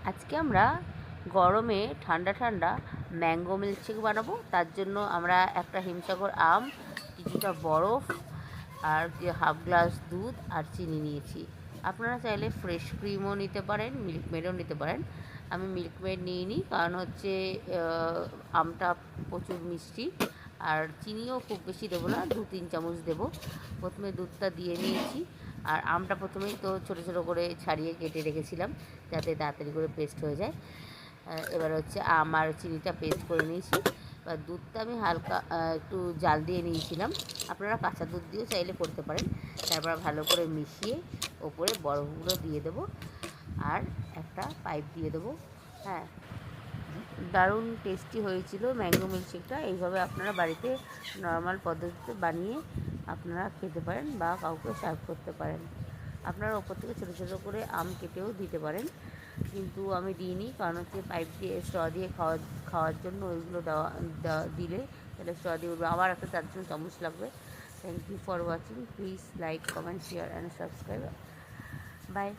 আজকে আমরা গরমে ঠান্ডা ঠান্ডা ম্যাঙ্গো মিল্কশেক বানাবো। তার জন্য আমরা একটা হিমসাগর আম, কিছুটা বরফ আর হাফ গ্লাস দুধ আর চিনি নিয়েছি। আপনারা চাইলে ফ্রেশ ক্রিমও নিতে পারেন, মিল্ক মেডও নিতে পারেন। আমি মিল্ক মেড নিইনি, কারণ হচ্ছে আমটা প্রচুর মিষ্টি, আর চিনিও খুব বেশি দেবো না, 2-3 চামচ দেবো। প্রথমে দুধটা দিয়ে নিয়েছি, আর আমটা প্রথমেই তো ছোটো ছোটো করে ছাড়িয়ে কেটে রেখেছিলাম যাতে তাড়াতাড়ি করে পেস্ট হয়ে যায়। এবার হচ্ছে আম আর চিনিটা পেস্ট করে নিয়েছি। এবার দুধটা আমি হালকা একটু জাল দিয়ে নিয়েছিলাম, আপনারা কাঁচা দুধ দিয়েও চাইলে করতে পারেন। তারপর ভালো করে মিশিয়ে ওপরে বরফগুলো দিয়ে দেবো আর একটা পাইপ দিয়ে দেবো। হ্যাঁ, দারুণ টেস্টি হয়েছিল ম্যাঙ্গো মিল্কশেকটা। এইভাবে আপনারা বাড়িতে নর্মাল পদ্ধতিতে বানিয়ে আপনারা খেতে পারেন বা কাউকে সার্ভ করতে পারেন। আপনারা ওপর থেকে ছোটো ছোটো করে আম কেটেও দিতে পারেন, কিন্তু আমি দিইনি, কারণ হচ্ছে পাইপ দিয়ে স্ট্র দিয়ে খাওয়ার জন্য ওইগুলো দিলে তাহলে স্ট্র দিয়ে উঠবে, আবার একটা তার জন্য চামচ লাগবে। Thank you for watching. Please like, comment, share and subscribe. By.